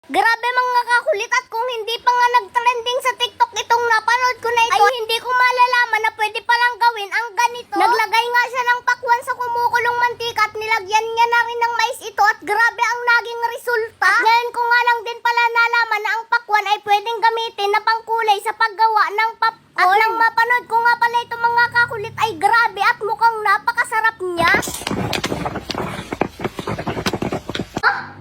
Grabe mga kakulit, at kung hindi pa nga nag-trending sa TikTok itong napanood ko na ito, ay hindi ko malalaman na pwede palang gawin ang ganito. Naglagay nga siya ng pakwan sa kumukulong mantika at nilagyan niya na rin ng mais ito, at grabe ang naging resulta. At ngayon ko nga lang din pala nalaman na ang pakwan ay pwedeng gamitin na pangkulay sa paggawa ng popcorn. At nang mapanood ko nga pala ito mga kakulit ay grabe at mukhang napakasarap niya.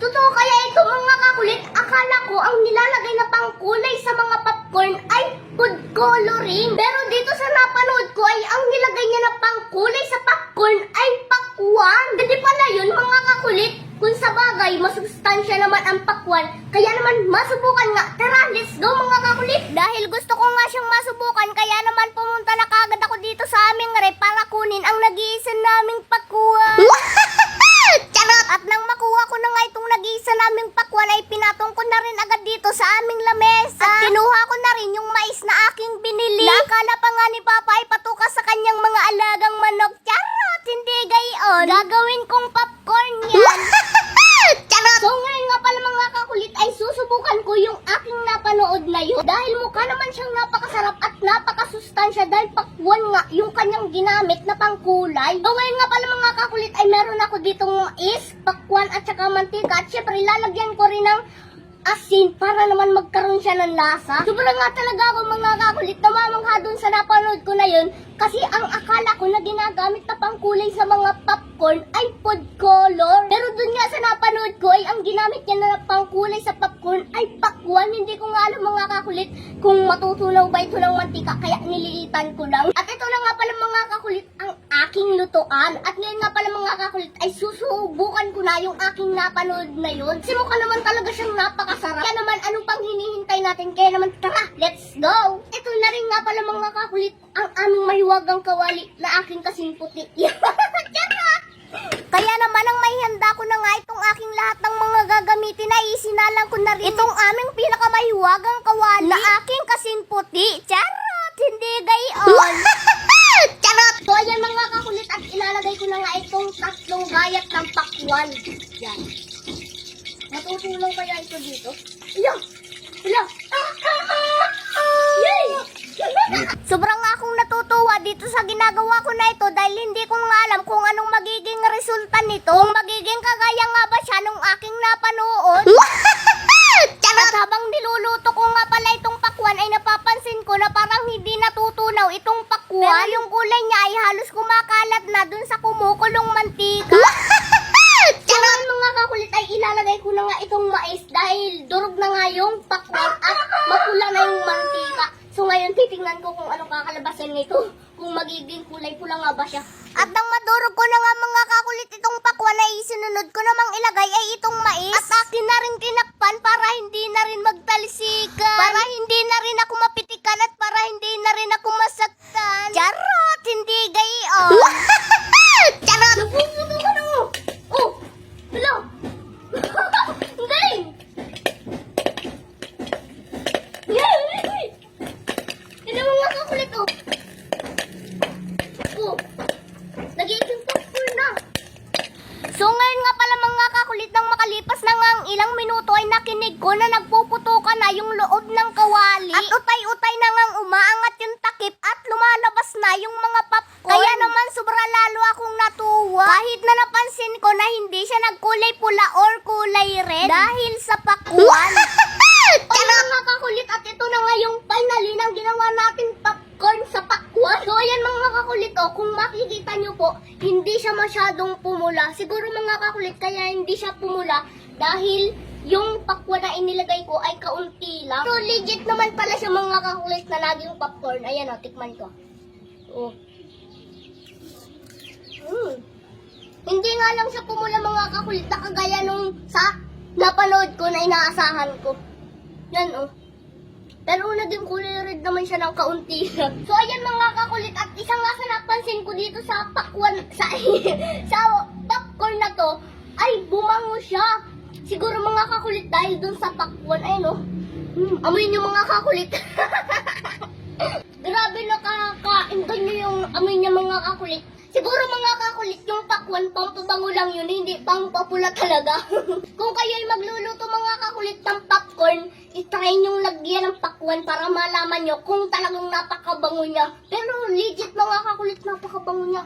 Totoo kaya ito mga kakulit? Akala ko ang nilalagay na pangkulay sa mga popcorn ay food coloring. Pero dito sa napanood ko ay ang nilagay niya na pangkulay sa popcorn ay pakwan. Hindi pala yun mga kakulit. Kung sa bagay, masustansya naman ang pakwan. Kaya naman masubukan nga. Tara, let's go mga kakulit. Dahil gusto ko nga siyang masubukan, kaya naman pumunta na kagad ako dito sa aming rep para kunin ang nag-iisa naming pakwan. Charot! At nang makuha ko na nga itong nag-iisa naming pakwan ay pinatong ko na rin agad dito sa aming lamesa. At kinuha ko na rin yung mais na aking binili. Nakala pa nga ni Papa ay patuka sa kanyang mga alagang manok. Charot! Hindi gayon. Gagawin kong popcorn yan. Charot! So ngayon nga pala mga kakulit ay susubukan ko yung aking napanood na yun. Dahil mukha naman siyang napakasarap at napakasustansya dahil pakwan nga yung kanyang ginamit na pangkulay. So ngayon nga pala mga kakulit ay meron ako ditong mais, pakwan at saka mantika. At syempre lalagyan ko rin ng asin para naman magkaroon siya ng lasa. Sobrang nga talaga ako mga kakulit na mamangha dun sa napanood ko na yun. Kasi ang akala ko na ginagamit na pangkulay sa mga popcorn ay food color. Pero dun nga sa napanood ko ay ang ginamit niya na pangkulay sa popcorn ay pakwan. Hindi ko nga alam mga kakulit kung matutunaw ba ito ng mantika, kaya nililitan ko lang. At ito na nga pala mga kakulit ang aking lutuan. At ngayon nga pala mga kakulit ay susubukan ko na yung aking napanood na yun. Kasi mukha naman talaga siyang napakasarap. Kaya naman ano pang hinihintay natin? Kaya naman tara, let's go! Ito na rin nga pala mga kakulit ang aming mahiwagang kawali na aking kasing puti. Kaya naman ang may handa ko na nga itong aking lahat ng mga gagamitin ay isinalang ko na rin itong aming pinakamahiwagang kawali na aking kasing puti. Charot! Hindi gayon. Charot! So ayan mga kakulit at ilalagay ko na nga itong tatlong gayat ng pakwan. Yan. Matutulong kaya ito dito? Ayan! Ayan! Yay! Sobrang akong natutuwa dito sa ginagawa ko na ito dahil hindi ko nga alam kung anong magiging resulta nito. Kung magiging kagaya nga ba siya nung aking napanood. At habang niluluto ko nga pala itong pakwan ay napapansin ko na parang hindi natutunaw itong pakwan. Pero yung kulay niya ay halos kumakalat na dun sa kumukulong mantika. Kaya mga kakulit ay ilalagay ko na nga itong mais dahil durog na nga yung pakwan at mapula na yung mantika. So ngayon titingnan ko kung anong kakalabasan nito, kung magiging kulay pula nga ba siya. At nang madurog ko na nga mga kakulit itong pakwan ay sinunod ko namang ilagay ay itong mais. At akin na rin tinakpan para hindi na rin magtalsikan. Para hindi na rin ako mapitikan at para hindi na rin ako masaktan. Charot! Hindi gayon. Charot! Nabubuto ka na mo! Oh! Hello! Ang galing! Yay! Ano mga kakulit oh? Oh! Nagiging popcorn na! So ngayon nga pala mga kakulit nang makalipas na nga ang ilang minuto ay nakinig ko na nagpuputukan na yung loob ng kawali. At utay-utay na ngang umaangat yung takip at lumalabas na yung mga popcorn. Kaya naman sobra lalo akong natuwa. Kahit na napansin ko na hindi siya nagkulay pula or kulay red dahil sa pakwan. Mga kakulit at ito na nga yung finally ng ginawa nating popcorn sa pakwan. So ayan mga kakulit oh, kung makikita nyo po, hindi siya masyadong pumula. Siguro mga kakulit kaya hindi siya pumula dahil yung pakwan na inilagay ko ay kaunti lang. So legit naman pala siya mga kakulit na laging popcorn. Ayan o, tikman ko. Oh. Hindi nga lang siya pumula mga kakulit na kagaya nung sa napanood ko na inaasahan ko. Yan oh. Pero naging kulay red naman siya ng kaunti. So ayan mga kakulit at isa nga sa napansin ko dito sa pakwan sa popcorn na to ay bumango siya. Siguro mga kakulit dahil dun sa pakwan. Ayun oh. Amoy niyo mga kakulit. Grabe nakakain nyo yung amoy niya mga kakulit. Siguro mga kakulit yung pakwan, pampabango lang yun, hindi pampapula talaga. Kung kayo'y magluluto mga kakulit ng popcorn, itry nyong lagyan ng pakwan para malaman nyo kung talagang napakabango niya. Pero legit mga kakulit, napakabango niya.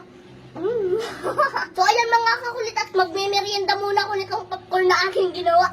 So ayan mga kakulit, at magme-merienda muna ako nitong popcorn na aking ginawa.